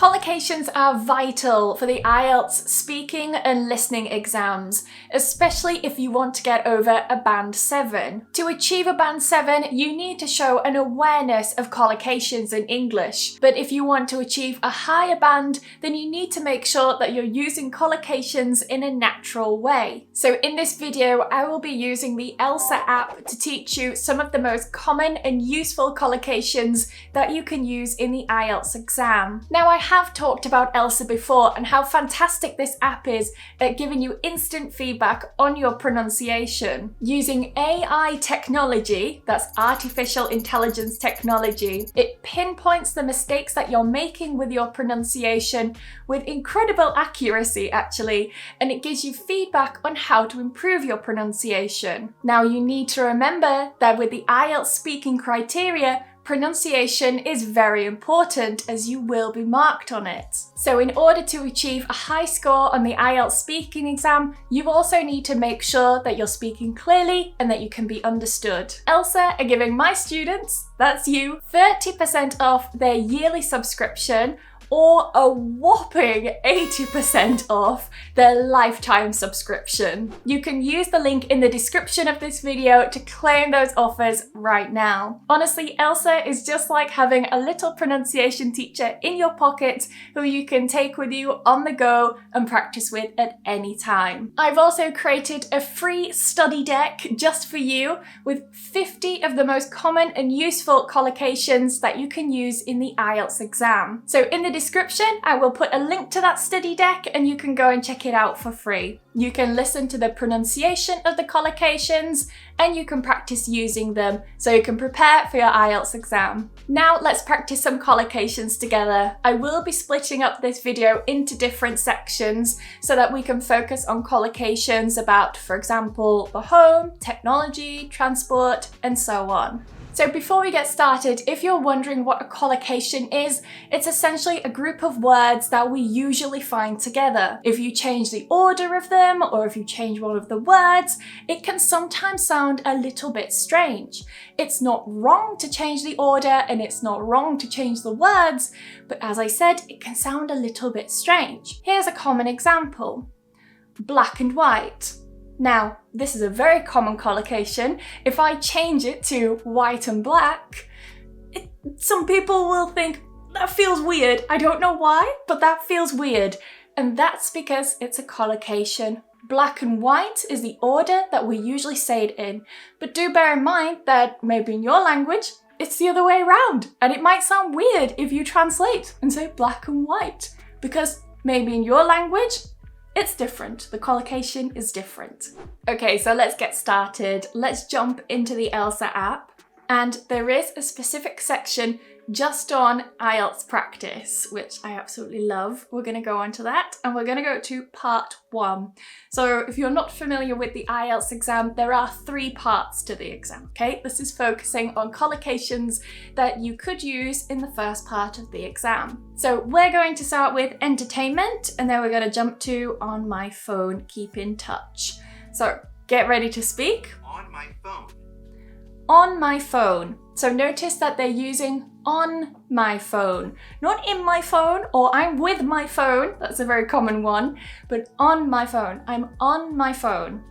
Collocations are vital for the IELTS speaking and listening exams, especially if you want to get over a Band 7. To achieve a Band 7, you need to show an awareness of collocations in English. But if you want to achieve a higher band, then you need to make sure that you're using collocations in a natural way. So in this video, I will be using the ELSA app to teach you some of the most common and useful collocations that you can use in the IELTS exam. Now, I have talked about ELSA before and how fantastic this app is at giving you instant feedback on your pronunciation. Using AI technology, that's artificial intelligence technology, it pinpoints the mistakes that you're making with your pronunciation with incredible accuracy actually, and it gives you feedback on how to improve your pronunciation. Now, you need to remember that with the IELTS speaking criteria, pronunciation is very important as you will be marked on it. So in order to achieve a high score on the IELTS speaking exam, you also need to make sure that you're speaking clearly and that you can be understood. ELSA are giving my students, that's you, 30% off their yearly subscription, or a whopping 80% off their lifetime subscription. You can use the link in the description of this video to claim those offers right now. Honestly, ELSA is just like having a little pronunciation teacher in your pocket who you can take with you on the go and practice with at any time. I've also created a free study deck just for you with 50 of the most common and useful collocations that you can use in the IELTS exam. So in the description, I will put a link to that study deck and you can go and check it out for free. You can listen to the pronunciation of the collocations and you can practice using them so you can prepare for your IELTS exam. Now let's practice some collocations together. I will be splitting up this video into different sections so that we can focus on collocations about, for example, the home, technology, transport, and so on. So before we get started, if you're wondering what a collocation is, it's essentially a group of words that we usually find together. If you change the order of them, or if you change one of the words, it can sometimes sound a little bit strange. It's not wrong to change the order and it's not wrong to change the words, but as I said, it can sound a little bit strange. Here's a common example. Black and white. Now, this is a very common collocation. If I change it to white and black, some people will think, that feels weird. I don't know why, but that feels weird. And that's because it's a collocation. Black and white is the order that we usually say it in. But do bear in mind that maybe in your language, it's the other way around. And it might sound weird if you translate and say black and white, because maybe in your language, it's different. The collocation is different. Okay, so let's get started. Let's jump into the ELSA app. And there is a specific section just on IELTS practice, which I absolutely love. We're going to go on to that and we're going to go to part 1. So if you're not familiar with the IELTS exam, there are 3 parts to the exam, okay? This is focusing on collocations that you could use in the first part of the exam. So we're going to start with entertainment and then we're going to jump to on my phone, keep in touch. So get ready to speak. On my phone. On my phone. So notice that they're using on my phone, not in my phone or I'm with my phone. That's a very common one, but on my phone. I'm on my phone.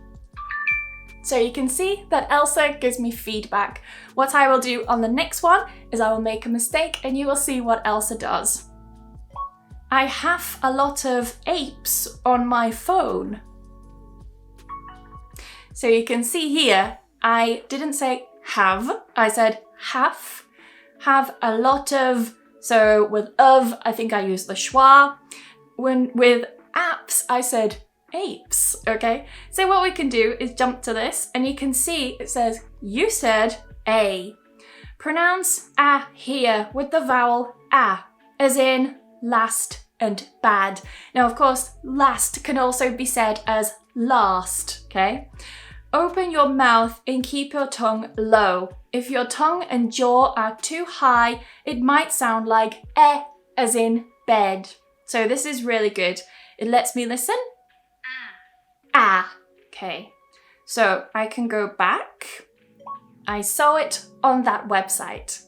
So you can see that ELSA gives me feedback. What I will do on the next one is I will make a mistake and you will see what ELSA does. I have a lot of apes on my phone. So you can see here, I didn't say have, I said have a lot of, so with of, I think I used the schwa. When with apps, I said apes, okay? So what we can do is jump to this and you can see it says, you said a. Pronounce a here with the vowel a, as in last and bad. Now, of course, last can also be said as last, okay? Open your mouth and keep your tongue low. If your tongue and jaw are too high, it might sound like as in bed. So this is really good. It lets me listen. Ah. Okay. So I can go back. I saw it on that website.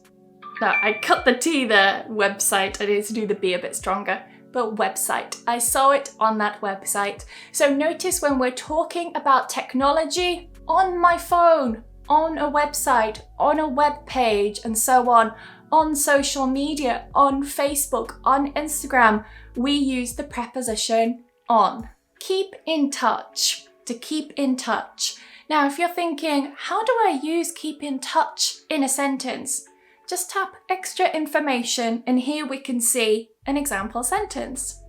No, I cut the T there, website. I need to do the B a bit stronger. But website. I saw it on that website. So notice when we're talking about technology, on my phone, on a website, on a web page, and so on social media, on Facebook, on Instagram, we use the preposition on. Keep in touch, to keep in touch. Now, if you're thinking, how do I use keep in touch in a sentence? Just tap extra information, and here we can see an example sentence.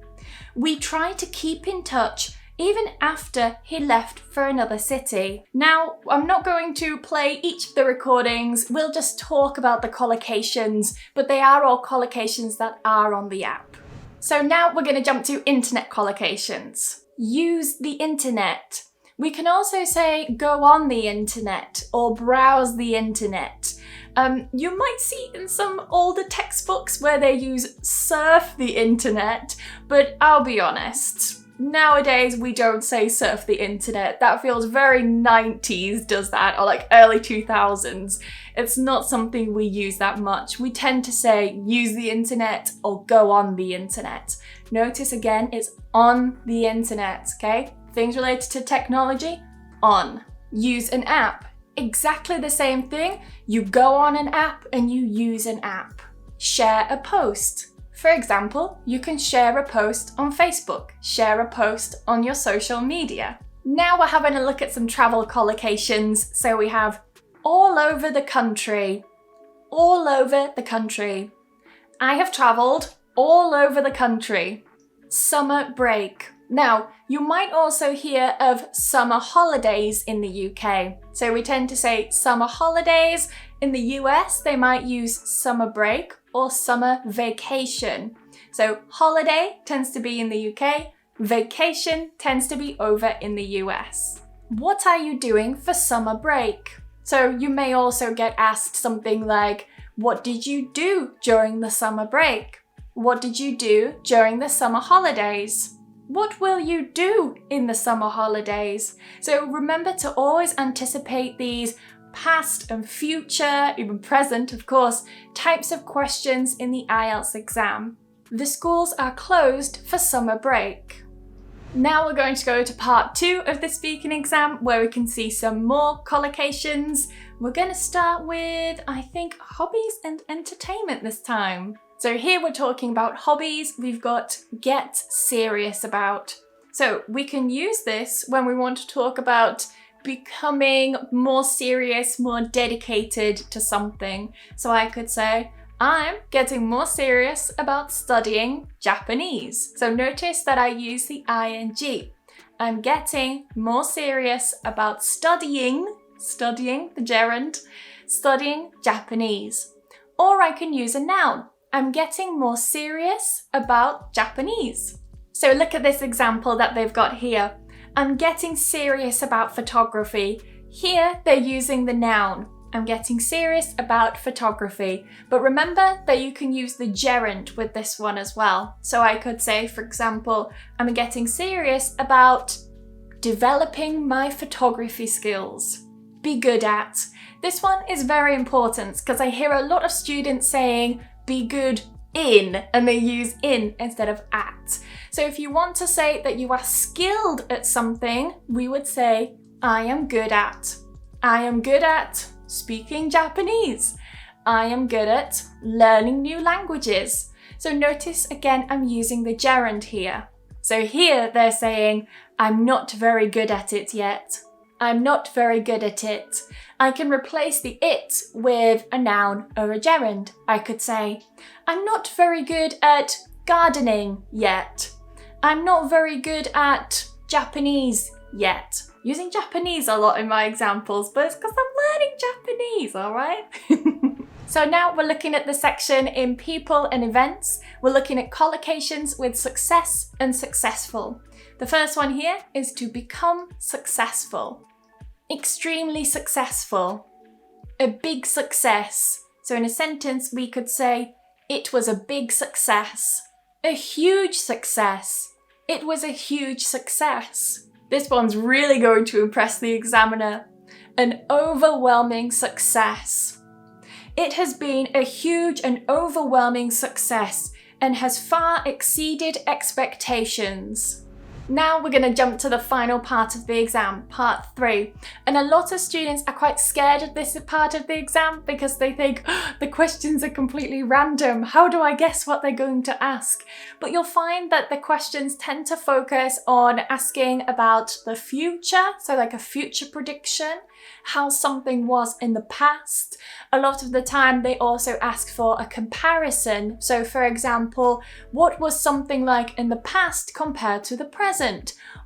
We try to keep in touch even after he left for another city. Now, I'm not going to play each of the recordings, we'll just talk about the collocations, but they are all collocations that are on the app. So now we're going to jump to internet collocations. Use the internet. We can also say go on the internet or browse the internet. You might see in some older textbooks where they use surf the internet, but I'll be honest, nowadays we don't say surf the internet. That feels very 90s does that, or like early 2000s. It's not something we use that much. We tend to say use the internet or go on the internet. Notice again, it's on the internet, okay? Things related to technology, on. Use an app. Exactly the same thing. You go on an app and you use an app. Share a post. For example, you can share a post on Facebook, share a post on your social media. Now we're having a look at some travel collocations. So we have all over the country, all over the country. I have travelled all over the country. Summer break. Now, you might also hear of summer holidays in the UK. So we tend to say summer holidays. In the US, they might use summer break or summer vacation. So holiday tends to be in the UK, vacation tends to be over in the US. What are you doing for summer break? So you may also get asked something like, what did you do during the summer break? What did you do during the summer holidays? What will you do in the summer holidays? So remember to always anticipate these past and future, even present, of course, types of questions in the IELTS exam. The schools are closed for summer break. Now we're going to go to part 2 of the speaking exam where we can see some more collocations. We're going to start with, I think, hobbies and entertainment this time. So here we're talking about hobbies. We've got get serious about. So we can use this when we want to talk about becoming more serious, more dedicated to something. So I could say, I'm getting more serious about studying Japanese. So notice that I use the ing. I'm getting more serious about studying the gerund, studying Japanese. Or I can use a noun. I'm getting more serious about Japanese. So look at this example that they've got here. I'm getting serious about photography. Here they're using the noun. I'm getting serious about photography. But remember that you can use the gerund with this one as well. So I could say, for example, I'm getting serious about developing my photography skills. Be good at. This one is very important because I hear a lot of students saying, be good in, and they use in instead of at. So if you want to say that you are skilled at something, we would say, I am good at. I am good at speaking Japanese. I am good at learning new languages. So notice again, I'm using the gerund here. So here they're saying, I'm not very good at it yet. I'm not very good at it. I can replace the it with a noun or a gerund. I could say, I'm not very good at gardening yet. I'm not very good at Japanese yet. Using Japanese a lot in my examples, but it's because I'm learning Japanese, all right? So now we're looking at the section in people and events. We're looking at collocations with success and successful. The first one here is to become successful. Extremely successful. A big success. So in a sentence we could say, it was a big success. A huge success. It was a huge success. This one's really going to impress the examiner. An overwhelming success. It has been a huge and overwhelming success and has far exceeded expectations. Now we're going to jump to the final part of the exam, part 3. And a lot of students are quite scared of this part of the exam because they think, oh, the questions are completely random. How do I guess what they're going to ask? But you'll find that the questions tend to focus on asking about the future, so like a future prediction, how something was in the past. A lot of the time they also ask for a comparison. So for example, what was something like in the past compared to the present?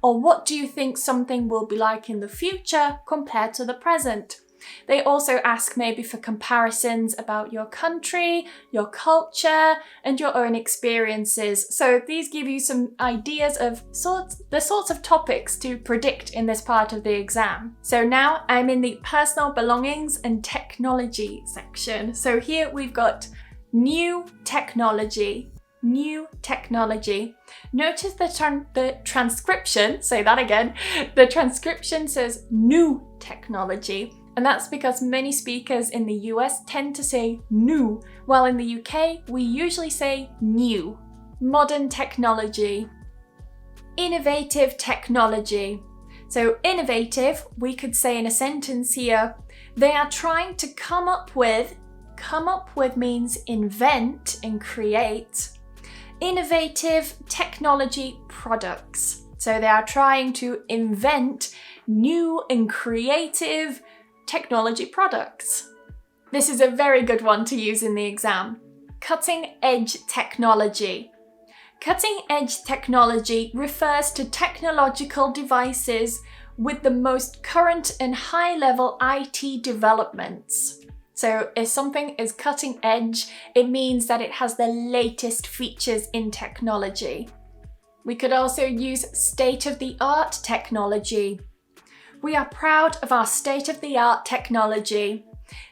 Or what do you think something will be like in the future compared to the present? They also ask maybe for comparisons about your country, your culture, and your own experiences. So these give you some ideas of the sorts of topics to predict in this part of the exam. So now I'm in the personal belongings and technology section. So here we've got new technology. New technology. Notice the transcription, say that again. The transcription says new technology. And that's because many speakers in the US tend to say new, while in the UK, we usually say new. Modern technology. Innovative technology. So innovative, we could say in a sentence here, they are trying to come up with means invent and create. Innovative technology products. So they are trying to invent new and creative technology products. This is a very good one to use in the exam. Cutting edge technology. Cutting edge technology refers to technological devices with the most current and high level IT developments. So if something is cutting edge, it means that it has the latest features in technology. We could also use state-of-the-art technology. We are proud of our state-of-the-art technology.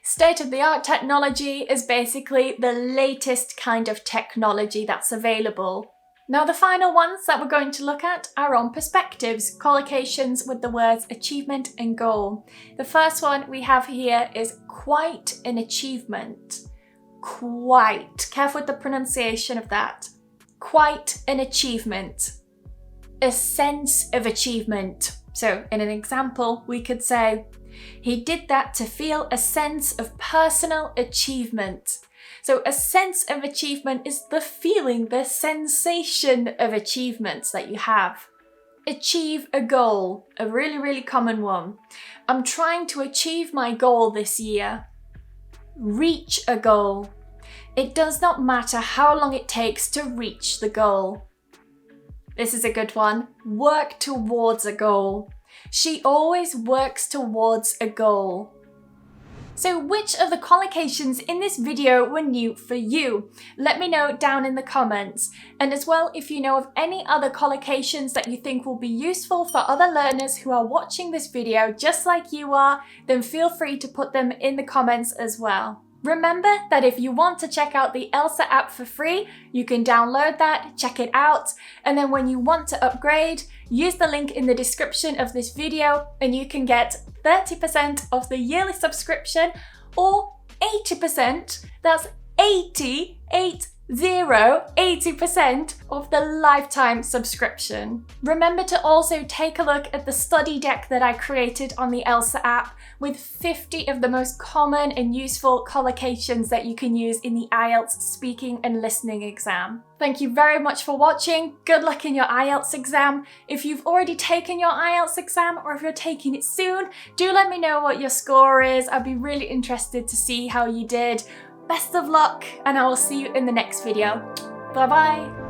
State-of-the-art technology is basically the latest kind of technology that's available. Now the final ones that we're going to look at are on perspectives, collocations with the words achievement and goal. The first one we have here is quite an achievement. Quite. Careful with the pronunciation of that. Quite an achievement. A sense of achievement. So in an example, we could say, he did that to feel a sense of personal achievement. So a sense of achievement is the feeling, the sensation of achievements that you have. Achieve a goal, a really, really common one. I'm trying to achieve my goal this year. Reach a goal. It does not matter how long it takes to reach the goal. This is a good one. Work towards a goal. She always works towards a goal. So which of the collocations in this video were new for you? Let me know down in the comments. And as well, if you know of any other collocations that you think will be useful for other learners who are watching this video just like you are, then feel free to put them in the comments as well. Remember that if you want to check out the ELSA app for free, you can download that, check it out, and then when you want to upgrade, use the link in the description of this video and you can get 30% off the yearly subscription or 80%, that's 80% of the lifetime subscription. Remember to also take a look at the study deck that I created on the ELSA app with 50 of the most common and useful collocations that you can use in the IELTS speaking and listening exam. Thank you very much for watching. Good luck in your IELTS exam. If you've already taken your IELTS exam or if you're taking it soon, do let me know what your score is. I'd be really interested to see how you did. Best of luck, and I will see you in the next video. Bye bye.